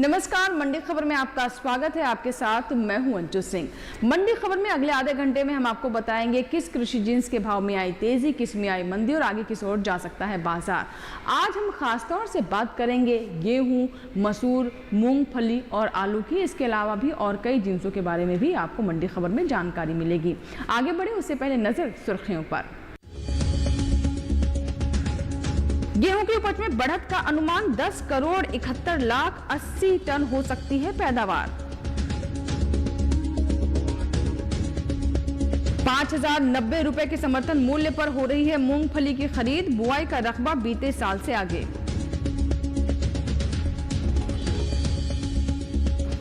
नमस्कार, मंडी खबर में आपका स्वागत है। आपके साथ मैं हूं अंजू सिंह। मंडी खबर में अगले आधे घंटे में हम आपको बताएंगे किस कृषि जिन्स के भाव में आई तेजी, किस में आई मंदी और आगे किस ओर जा सकता है बाजार। आज हम खास तौर से बात करेंगे गेहूं, मसूर, मूंगफली और आलू की। इसके अलावा भी और कई जिन्सों के बारे में भी आपको मंडी खबर में जानकारी मिलेगी। आगे बढ़े उससे पहले नजर सुर्खियों पर। गेहूं की उपज में बढ़त का अनुमान 10 करोड़ 71 लाख 80 टन हो सकती है पैदावार। 5,090 रुपए के समर्थन मूल्य पर हो रही है मूंगफली की खरीद। बुआई का रकबा बीते साल से आगे।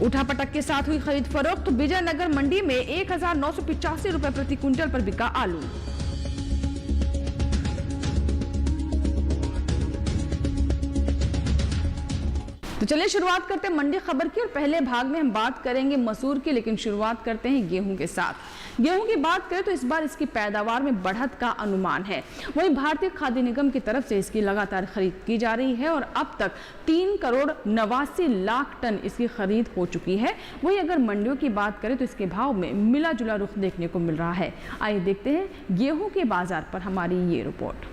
उठापटक के साथ हुई खरीद फरोख्त। विजयनगर मंडी में 1,985 रुपए प्रति क्विंटल पर बिका आलू। तो चलिए शुरुआत करते हैं मंडी खबर की और पहले भाग में हम बात करेंगे मसूर की, लेकिन शुरुआत करते हैं गेहूं के साथ। गेहूं की बात करें तो इस बार इसकी पैदावार में बढ़त का अनुमान है। वहीं भारतीय खाद्य निगम की तरफ से इसकी लगातार खरीद की जा रही है और अब तक 3 करोड़ 89 लाख टन इसकी खरीद हो चुकी है। वहीं अगर मंडियों की बात करें तो इसके भाव में मिला जुला रुख देखने को मिल रहा है। आइए देखते हैं गेहूं के बाजार पर हमारी ये रिपोर्ट।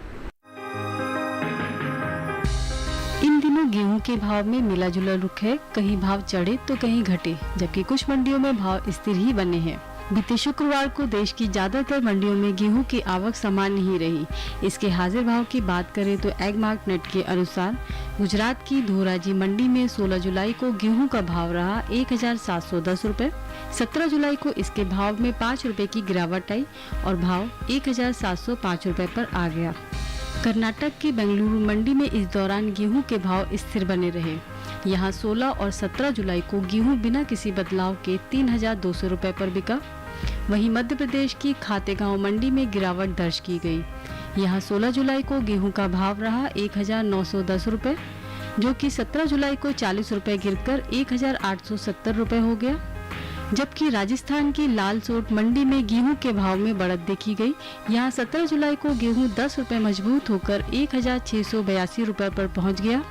इन दिनों गेहूं के भाव में मिला जुला रुख है। कहीं भाव चढ़े तो कहीं घटे, जबकि कुछ मंडियों में भाव स्थिर ही बने हैं। बीते शुक्रवार को देश की ज्यादातर मंडियों में गेहूं की आवक समान नहीं रही। इसके हाजिर भाव की बात करें तो एगमार्क नेट के अनुसार गुजरात की धोराजी मंडी में 16 जुलाई को गेहूं का भाव रहा 1,710 रुपए। 17 जुलाई को इसके भाव में 5 रुपए की गिरावट आई और भाव 1,705 रुपए पर आ गया। कर्नाटक की बेंगलुरु मंडी में इस दौरान गेहूं के भाव स्थिर बने रहे। यहां 16 और 17 जुलाई को गेहूं बिना किसी बदलाव के 3,200 रुपए पर बिका। वहीं मध्य प्रदेश की खातेगांव मंडी में गिरावट दर्ज की गई। यहां 16 जुलाई को गेहूं का भाव रहा 1,910 रुपए, जो कि 17 जुलाई को 40 रुपए गिरकर 1,870 रुपए हो गया। जबकि राजस्थान की लालसोट मंडी में गेहूं के भाव में बढ़त देखी गई। यहां 17 जुलाई को गेहूं 10 रुपए मजबूत होकर 1,682 रुपए पर पहुंच गया।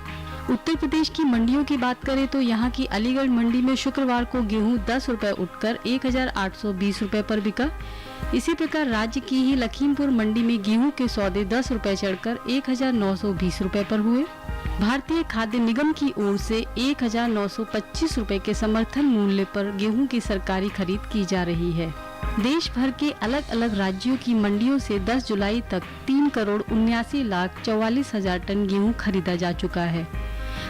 उत्तर प्रदेश की मंडियों की बात करें तो यहां की अलीगढ़ मंडी में शुक्रवार को गेहूं 10 रुपए उठकर 1,820 रुपए पर बिका। इसी प्रकार राज्य की ही लखीमपुर मंडी में गेहूं के सौदे 10 रुपए चढ़कर 1,920 रुपए पर हुए। भारतीय खाद्य निगम की ओर से 1,925 रुपए के समर्थन मूल्य पर गेहूं की सरकारी खरीद की जा रही है। देश भर के अलग अलग राज्यों की मंडियों से 10 जुलाई तक 3 करोड़ 79 लाख 44 हजार टन गेहूं खरीदा जा चुका है।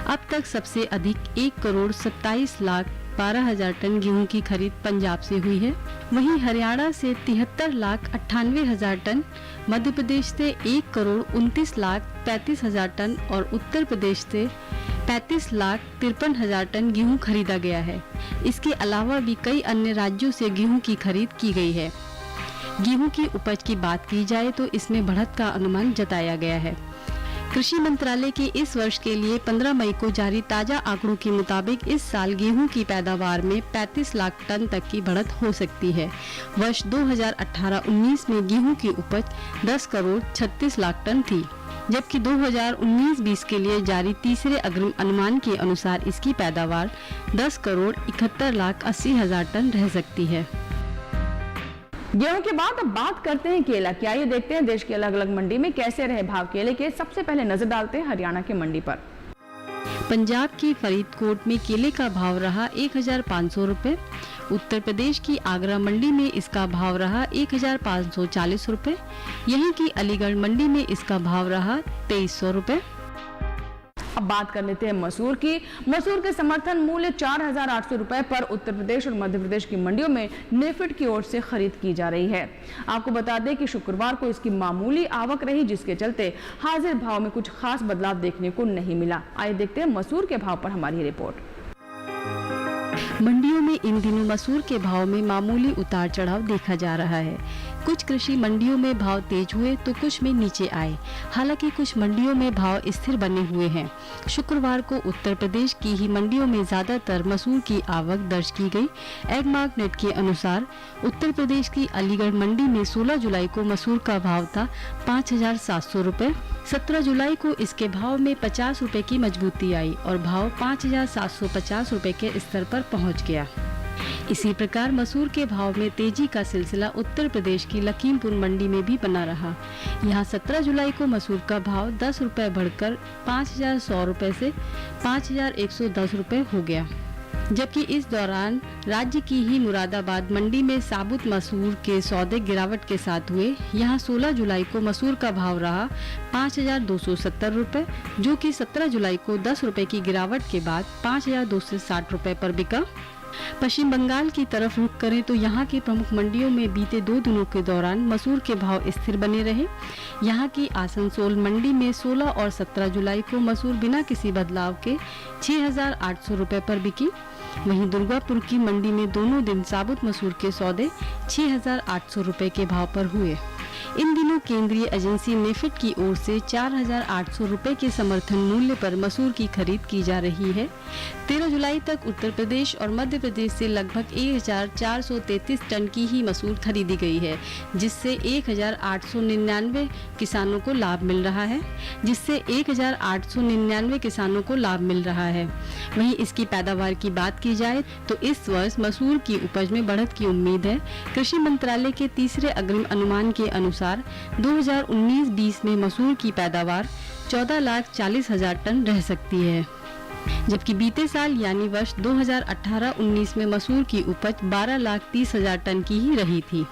अब तक सबसे अधिक 1 करोड़ 27 लाख 12 हजार टन गेहूं की खरीद पंजाब से हुई है। वहीं हरियाणा से 73 लाख 98 हजार टन, मध्य प्रदेश से 1 करोड़ 29 लाख 35 हजार टन और उत्तर प्रदेश से 35 लाख 53 हजार टन गेहूं खरीदा गया है। इसके अलावा भी कई अन्य राज्यों से गेहूं की खरीद की गई है। गेहूं की उपज की बात की जाए तो इसमें बढ़त का अनुमान जताया गया है। कृषि मंत्रालय के इस वर्ष के लिए 15 मई को जारी ताजा आंकड़ों के मुताबिक इस साल गेहूं की पैदावार में 35 लाख टन तक की बढ़त हो सकती है। वर्ष 2018-19 में गेहूं की उपज 10 करोड़ 36 लाख टन थी, जबकि 2019-20 के लिए जारी तीसरे अग्रिम अनुमान के अनुसार इसकी पैदावार 10 करोड़ 71 लाख 80 हजार टन रह सकती है। गेहूं के बाद अब बात करते हैं केला की। आइए देखते हैं देश की अलग अलग मंडी में कैसे रहे भाव केले के। सबसे पहले नजर डालते हैं हरियाणा की मंडी पर। पंजाब की फरीदकोट में केले का भाव रहा 1,500 रुपए। उत्तर प्रदेश की आगरा मंडी में इसका भाव रहा 1,540 रुपए। यहीं की अलीगढ़ मंडी में इसका भाव रहा 2,300 रुपए। अब बात कर लेते हैं मसूर की। मसूर के समर्थन मूल्य 4,800 रुपए पर उत्तर प्रदेश और मध्य प्रदेश की मंडियों में नेफेड की ओर से खरीद की जा रही है। आपको बता दें कि शुक्रवार को इसकी मामूली आवक रही, जिसके चलते हाजिर भाव में कुछ खास बदलाव देखने को नहीं मिला। आइए देखते हैं मसूर के भाव पर हमारी रिपोर्ट। मंडियों में इन दिनों मसूर के भाव में मामूली उतार चढ़ाव देखा जा रहा है। कुछ कृषि मंडियों में भाव तेज हुए तो कुछ में नीचे आए। हालांकि कुछ मंडियों में भाव स्थिर बने हुए हैं। शुक्रवार को उत्तर प्रदेश की ही मंडियों में ज्यादातर मसूर की आवक दर्ज की गई। एगमार्क नेट के अनुसार उत्तर प्रदेश की अलीगढ़ मंडी में 16 जुलाई को मसूर का भाव था 5,700 रुपए। 17 जुलाई को इसके भाव में 50 रुपए की मजबूती आई और भाव 5,750 रुपए के स्तर पर पहुंच गया। इसी प्रकार मसूर के भाव में तेजी का सिलसिला उत्तर प्रदेश की लखीमपुर मंडी में भी बना रहा। यहाँ 17 जुलाई को मसूर का भाव 10 रुपए बढ़कर 5,100 रुपए से 5,110 रुपए हो गया। जबकि इस दौरान राज्य की ही मुरादाबाद मंडी में साबुत मसूर के सौदे गिरावट के साथ हुए। यहाँ 16 जुलाई को मसूर का भाव रहा 5,270 रुपए, जो कि 17 जुलाई को 10 रुपए की गिरावट के बाद 5,260 रुपए पर बिका। पश्चिम बंगाल की तरफ रुख करें तो यहाँ की प्रमुख मंडियों में बीते 2 दिनों के दौरान मसूर के भाव स्थिर बने रहे। यहाँ की आसनसोल मंडी में 16 और 17 जुलाई को मसूर बिना किसी बदलाव के 6,800 रुपए पर बिकी। वहीं दुर्गापुर की मंडी में दोनों दिन साबुत मसूर के सौदे 6,800 रुपए के भाव पर हुए। इन दिनों केंद्रीय एजेंसी नेफेड की ओर से 4,800 रुपए के समर्थन मूल्य पर मसूर की खरीद की जा रही है। 13 जुलाई तक उत्तर प्रदेश और मध्य प्रदेश से लगभग 1,433 टन की ही मसूर खरीदी गई है, जिससे 1,899 किसानों को लाभ मिल रहा है। वहीं इसकी पैदावार की बात की जाए तो इस वर्ष मसूर की उपज में बढ़त की उम्मीद है। कृषि मंत्रालय के तीसरे अग्रिम अनुमान के अनुसार 2019-20 में मसूर की पैदावार 14,40,000 टन रह सकती है, जबकि बीते साल यानी वर्ष 2018-19 में मसूर की उपज 12,30,000 टन की ही रही थी।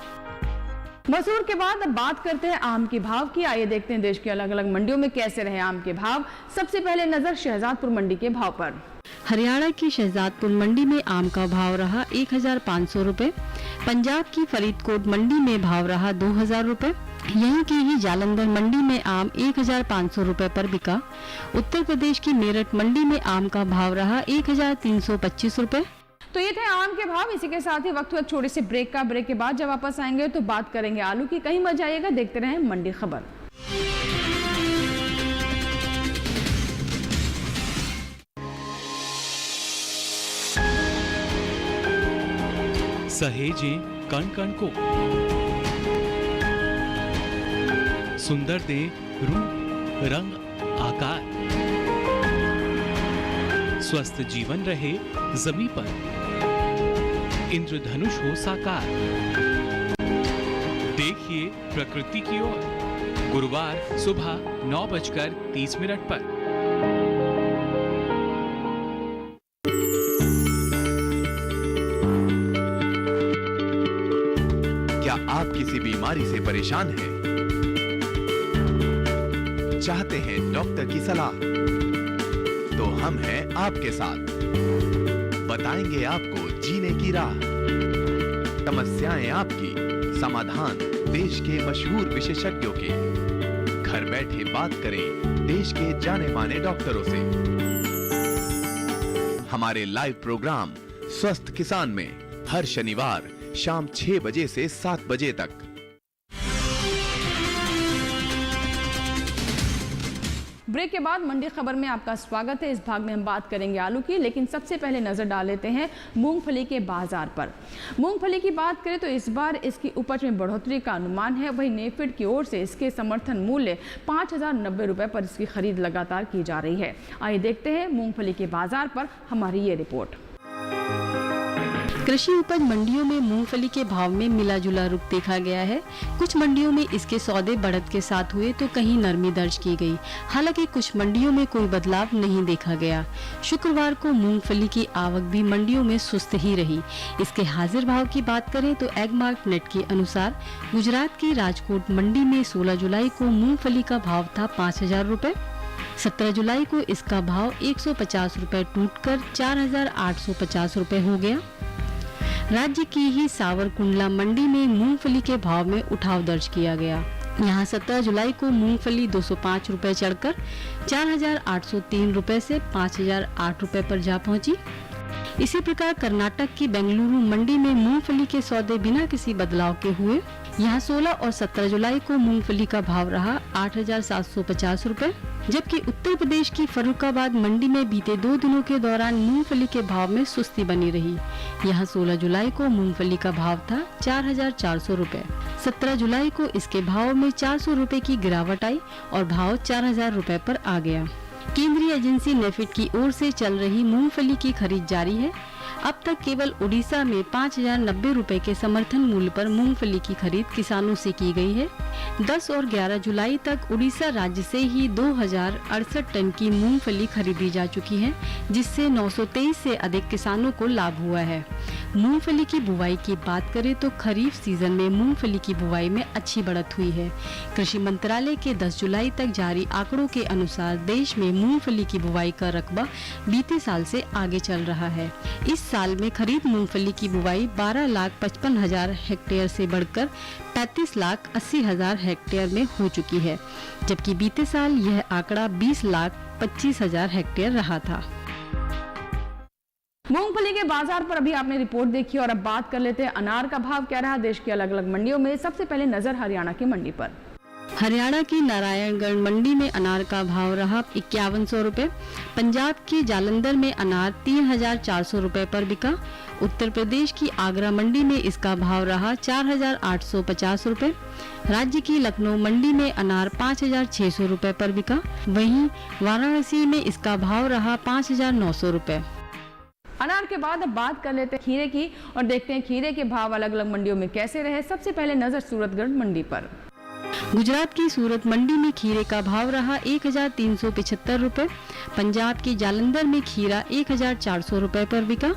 मसूर के बाद अब बात करते हैं आम के भाव की। आइए देखते हैं देश की अलग अलग मंडियों में कैसे रहे आम के भाव। सबसे पहले नजर शहजादपुर मंडी के भाव पर। हरियाणा की शहजादपुर मंडी में आम का भाव रहा 1,500 रुपए। पंजाब की फरीदकोट मंडी में भाव रहा 2,000 रुपए। यहीं की ही जालंधर मंडी में आम 1,500 रुपए पर बिका। उत्तर प्रदेश की मेरठ मंडी में आम का भाव रहा 1,325 रुपए। तो ये थे आम के भाव। इसी के साथ ही वक्त हुआ छोटे से ब्रेक का। ब्रेक के बाद जब वापस आएंगे तो बात करेंगे आलू की। कहीं मत जाइएगा, देखते रहें मंडी खबर। सहेजे कण कण को, सुंदर दे रूप रंग आकार, स्वस्थ जीवन रहे जमी पर, इंद्रधनुष हो साकार। देखिए प्रकृति की ओर, गुरुवार सुबह 9:30 पर। क्या आप किसी बीमारी से परेशान हैं? चाहते हैं डॉक्टर की सलाह? तो हम हैं आपके साथ। बताएंगे आपको जीने की राह। समस्याएं आपकी, समाधान देश के मशहूर विशेषज्ञों के। घर बैठे बात करें देश के जाने माने डॉक्टरों से। हमारे लाइव प्रोग्राम स्वस्थ किसान में हर शनिवार शाम 6 बजे से 7 बजे तक। ब्रेक के बाद मंडी खबर में आपका स्वागत है। इस भाग में हम बात करेंगे आलू की, लेकिन सबसे पहले नजर डाल लेते हैं मूंगफली के बाजार पर। मूंगफली की बात करें तो इस बार इसकी उपज में बढ़ोतरी का अनुमान है। वहीं नेफेड की ओर से इसके समर्थन मूल्य 5,090 रुपए पर इसकी खरीद लगातार की जा रही है। आइए देखते हैं मूंगफली के बाजार पर हमारी ये रिपोर्ट। कृषि उपज मंडियों में मूंगफली के भाव में मिला जुला रुख देखा गया है। कुछ मंडियों में इसके सौदे बढ़त के साथ हुए तो कहीं नरमी दर्ज की गई। हालांकि कुछ मंडियों में कोई बदलाव नहीं देखा गया। शुक्रवार को मूंगफली की आवक भी मंडियों में सुस्त ही रही। इसके हाजिर भाव की बात करें तो एगमार्क नेट के अनुसार गुजरात की राजकोट मंडी में 16 जुलाई को मूंगफली का भाव था 5,000 रुपए। 17 जुलाई को इसका भाव 150 रुपए टूटकर 4,850 रुपए हो गया। राज्य की ही सावरकुंडला मंडी में मूंगफली के भाव में उठाव दर्ज किया गया। यहाँ 17 जुलाई को मूंगफली 205 रुपए चढ़कर 4,803 रुपए से 5,008 रुपए पर जा पहुंची। इसी प्रकार कर्नाटक की बेंगलुरु मंडी में मूंगफली के सौदे बिना किसी बदलाव के हुए। यहाँ 16 और 17 जुलाई को मूंगफली का भाव रहा 8,750 रुपए, जबकि उत्तर प्रदेश की फर्रुखाबाद मंडी में बीते 2 दिनों के दौरान मूंगफली के भाव में सुस्ती बनी रही। यहाँ 16 जुलाई को मूंगफली का भाव था 4,400 रुपए। 17 जुलाई को इसके भाव में 400 रुपए की गिरावट आई और भाव 4,000 रुपए पर आ गया। केंद्रीय एजेंसी नेफेड की ओर से चल रही मूंगफली की खरीद जारी है। अब तक केवल उड़ीसा में 5,090 रुपए के समर्थन मूल्य पर मूंगफली की खरीद किसानों से की गई है। 10 और 11 जुलाई तक उड़ीसा राज्य से ही 2,068 टन की मूंगफली खरीदी जा चुकी है, जिससे 923 से अधिक किसानों को लाभ हुआ है। मूंगफली की बुवाई की बात करें तो खरीफ सीजन में मूंगफली की बुवाई में अच्छी बढ़त हुई है। कृषि मंत्रालय के 10 जुलाई तक जारी आंकड़ों के अनुसार देश में मूंगफली की बुवाई का रकबा बीते साल से आगे चल रहा है। इस साल में खरीफ मूंगफली की बुवाई 12,55,000 हेक्टेयर से बढ़कर 35,80,000 हेक्टेयर में हो चुकी है, जबकि बीते साल यह आंकड़ा 20,25,000 हेक्टेयर रहा था। मूंगफली के बाजार पर अभी आपने रिपोर्ट देखी और अब बात कर लेते हैं अनार का भाव क्या रहा देश की अलग अलग मंडियों में। सबसे पहले नजर हरियाणा की मंडी पर। हरियाणा की नारायणगढ़ मंडी में अनार का भाव रहा 5100 रुपए। पंजाब की जालंधर में अनार 3,400 रुपए पर बिका। उत्तर प्रदेश की आगरा मंडी में इसका भाव रहा 4,850 रुपए। राज्य की लखनऊ मंडी में अनार 5,600 रुपए पर बिका। वहीं वाराणसी में इसका भाव रहा 5,900 रुपए। अनार के बाद अब बात कर लेते हैं खीरे की और देखते हैं खीरे के भाव अलग अलग मंडियों में कैसे रहे। सबसे पहले नजर सूरतगढ़ मंडी पर। गुजरात की सूरत मंडी में खीरे का भाव रहा 1,375 रुपए। पंजाब की जालंधर में खीरा 1,400 रुपए पर बिका।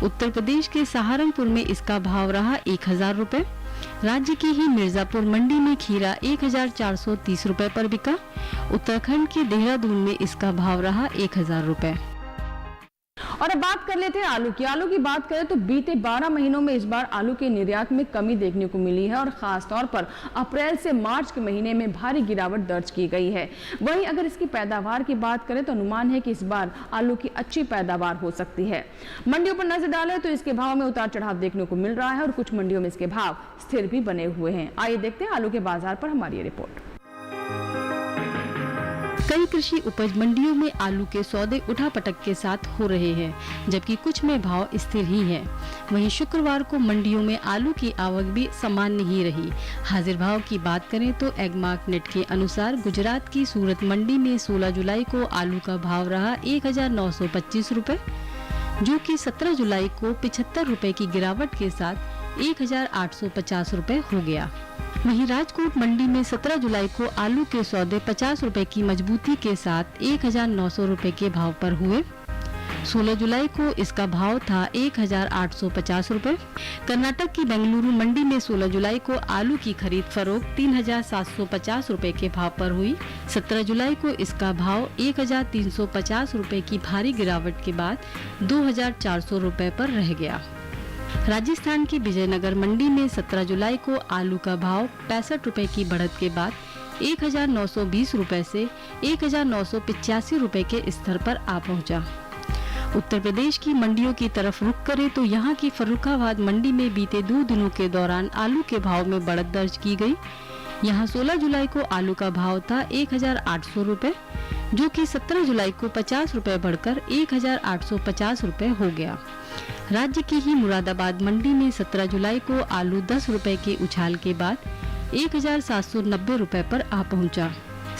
उत्तर प्रदेश के सहारनपुर में इसका भाव रहा 1,000 रुपए। राज्य की ही मिर्जापुर मंडी में खीरा 1,430 रुपए पर बिका। उत्तराखंड के देहरादून में इसका भाव रहा 1,000 रुपए। और अब बात कर लेते हैं आलू की। आलू की बात करें तो बीते 12 महीनों में इस बार आलू के निर्यात में कमी देखने को मिली है और खास तौर पर अप्रैल से मार्च के महीने में भारी गिरावट दर्ज की गई है। वहीं अगर इसकी पैदावार की बात करें तो अनुमान है कि इस बार आलू की अच्छी पैदावार हो सकती है। मंडियों पर नजर डालें तो इसके भाव में उतार चढ़ाव देखने को मिल रहा है और कुछ मंडियों में इसके भाव स्थिर भी बने हुए हैं। आइए देखते हैं आलू के बाजार पर हमारी रिपोर्ट। कई कृषि उपज मंडियों में आलू के सौदे उठापटक के साथ हो रहे हैं, जबकि कुछ में भाव स्थिर ही है। वहीं शुक्रवार को मंडियों में आलू की आवक भी सामान्य ही रही। हाजिर भाव की बात करें तो एगमार्क नेट के अनुसार गुजरात की सूरत मंडी में 16 जुलाई को आलू का भाव रहा 1,925 रुपए, जो कि 17 जुलाई को 75 रुपए की गिरावट के साथ 1,850 रुपए हो गया। वहीं राजकोट मंडी में 17 जुलाई को आलू के सौदे 50 रुपए की मजबूती के साथ 1,900 रुपए के भाव पर हुए। 16 जुलाई को इसका भाव था 1,850 रुपए। कर्नाटक की बेंगलुरु मंडी में 16 जुलाई को आलू की खरीद फरोख्त 3,750 रुपए के भाव पर हुई। 17 जुलाई को इसका भाव 1,350 रुपए की भारी गिरावट के बाद 2,400 रुपए पर रह गया। राजस्थान की विजयनगर मंडी में 17 जुलाई को आलू का भाव 65 रुपए की बढ़त के बाद 1,920 रुपए से 1,985 रुपए के स्तर पर आ पहुंचा। उत्तर प्रदेश की मंडियों की तरफ रुख करें तो यहां की फर्रुखाबाद मंडी में बीते 2 दिनों के दौरान आलू के भाव में बढ़त दर्ज की गई। यहां 16 जुलाई को आलू का भाव था 1,800 रुपए, जो कि 17 जुलाई को 50 रुपए बढ़कर 1,850 रुपए हो गया। राज्य की ही मुरादाबाद मंडी में 17 जुलाई को आलू 10 रुपए के उछाल के बाद 1,790 रुपए पर आ पहुंचा।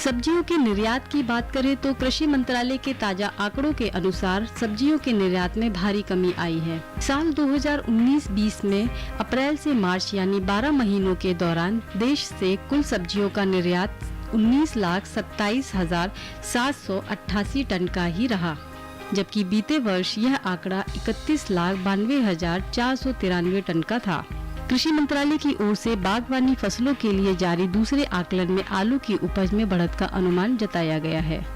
सब्जियों के निर्यात की बात करें तो कृषि मंत्रालय के ताजा आंकड़ों के अनुसार सब्जियों के निर्यात में भारी कमी आई है। साल 2019-20 में अप्रैल से मार्च यानी 12 महीनों के दौरान देश से कुल सब्जियों का निर्यात 19,27,788 टन का ही रहा, जबकि बीते वर्ष यह आंकड़ा 31,92,493 टन का था। कृषि मंत्रालय की ओर से बागवानी फसलों के लिए जारी दूसरे आकलन में आलू की उपज में बढ़त का अनुमान जताया गया है।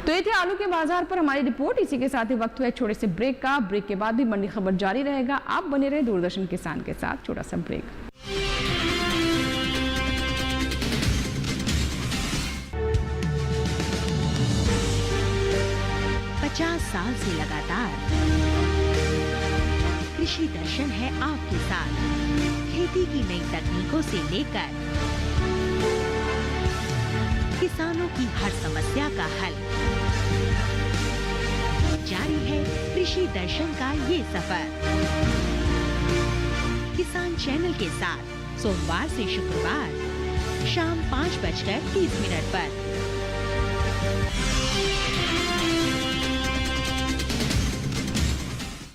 तो ये थे आलू के बाजार पर हमारी रिपोर्ट। इसी के साथ ही वक्त हुआ एक छोटे से ब्रेक का। ब्रेक के बाद भी मंडी खबर जारी रहेगा। आप बने रहे दूरदर्शन किसान के साथ। छोटा सा ब्रेक। 50 साल से लगातार कृषि दर्शन है आपके साथ। खेती की नई तकनीकों से लेकर किसानों की हर समस्या का हल, जारी है कृषि दर्शन का ये सफर। किसान चैनल के साथ सोमवार से शुक्रवार शाम 5:30 पर।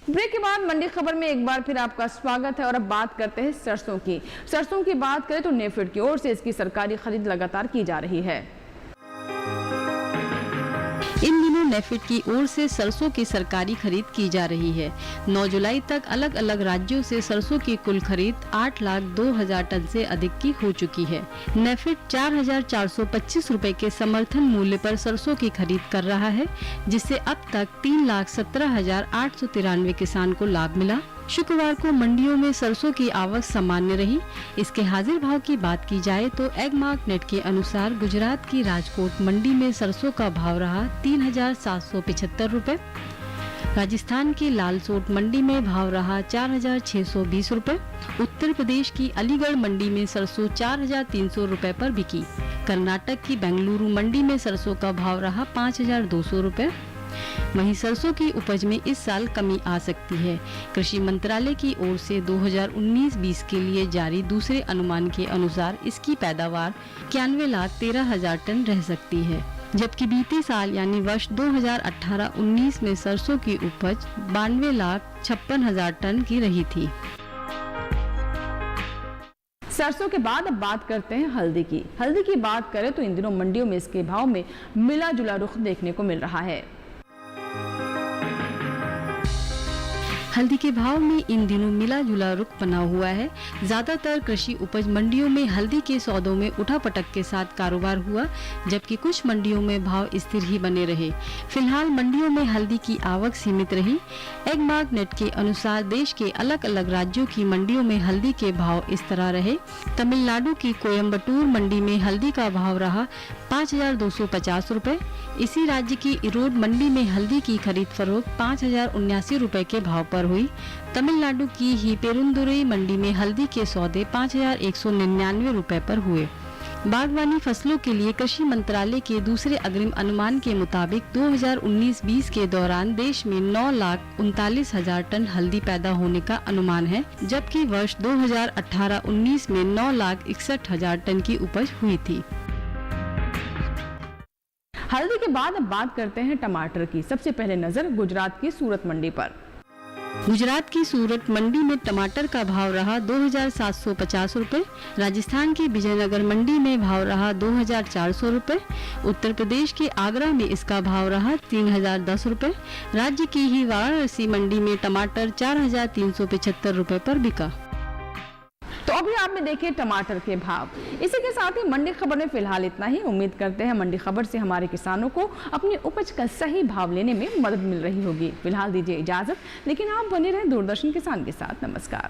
ब्रेक के बाद मंडी खबर में एक बार फिर आपका स्वागत है और अब बात करते हैं सरसों की। सरसों की बात करें तो नेफेड की ओर से इसकी सरकारी खरीद लगातार की जा रही है। इन दिनों नेफेड की ओर से सरसों की सरकारी खरीद की जा रही है। 9 जुलाई तक अलग अलग राज्यों से सरसों की कुल खरीद 8,02,000 टन से अधिक की हो चुकी है। नेफेड 4,425 रुपए के समर्थन मूल्य पर सरसों की खरीद कर रहा है, जिससे अब तक 3,17,893 किसान को लाभ मिला। शुक्रवार को मंडियों में सरसों की आवक सामान्य रही। इसके हाजिर भाव की बात की जाए तो एगमार्क नेट के अनुसार गुजरात की राजकोट मंडी में सरसों का भाव रहा 3,775 रुपए। राजस्थान की लालसोट मंडी में भाव रहा 4,620 रुपए। उत्तर प्रदेश की अलीगढ़ मंडी में सरसों 4,300 रुपए पर बिकी। कर्नाटक की बेंगलुरु मंडी में सरसों का भाव रहा 5,200 रुपए। वहीं सरसों की उपज में इस साल कमी आ सकती है। कृषि मंत्रालय की ओर से 2019-20 के लिए जारी दूसरे अनुमान के अनुसार इसकी पैदावार 91,13,000 टन रह सकती है, जबकि बीते साल यानी वर्ष 2018-19 में सरसों की उपज 92,56,000 टन की रही थी। सरसों के बाद अब बात करते हैं हल्दी की। हल्दी की बात करें तो इन दिनों मंडियों में इसके भाव में मिला जुला रुख देखने को मिल रहा है। हल्दी के भाव में इन दिनों मिला जुला रुख बना हुआ है। ज्यादातर कृषि उपज मंडियों में हल्दी के सौदों में उठापटक के साथ कारोबार हुआ, जबकि कुछ मंडियों में भाव स्थिर ही बने रहे। फिलहाल मंडियों में हल्दी की आवक सीमित रही। एगमार्क नेट के अनुसार देश के अलग अलग राज्यों की मंडियों में हल्दी के भाव इस तरह रहे। तमिलनाडु की कोयम्बटूर मंडी में हल्दी का भाव रहा 5,250 रुपए। इसी राज्य की इरोड मंडी में हल्दी की खरीद फरोख्त 5,079 रुपए के भाव पर हुई। तमिलनाडु की ही पेरुंदुरई मंडी में हल्दी के सौदे 5,199 रुपए पर हुए। बागवानी फसलों के लिए कृषि मंत्रालय के दूसरे अग्रिम अनुमान के मुताबिक 2019-20 के दौरान देश में 9,39,000 टन हल्दी पैदा होने का अनुमान है, जबकि वर्ष 2018-19 में 9,61,000 टन की उपज हुई थी। हल्दी के बाद अब बात करते हैं टमाटर की। सबसे पहले नजर गुजरात की सूरत मंडी पर। गुजरात की सूरत मंडी में टमाटर का भाव रहा 2,750 रुपए। राजस्थान की विजयनगर मंडी में भाव रहा 2,400 रुपए। उत्तर प्रदेश के आगरा में इसका भाव रहा 3,010 रुपए। राज्य की ही वाराणसी मंडी में टमाटर 4,375 रुपए पर बिका। तो अभी आपने देखे टमाटर के भाव। इसी के साथ ही मंडी खबर में फिलहाल इतना ही। उम्मीद करते हैं मंडी खबर से हमारे किसानों को अपनी उपज का सही भाव लेने में मदद मिल रही होगी। फिलहाल दीजिए इजाजत, लेकिन आप बने रहे दूरदर्शन किसान के साथ। नमस्कार।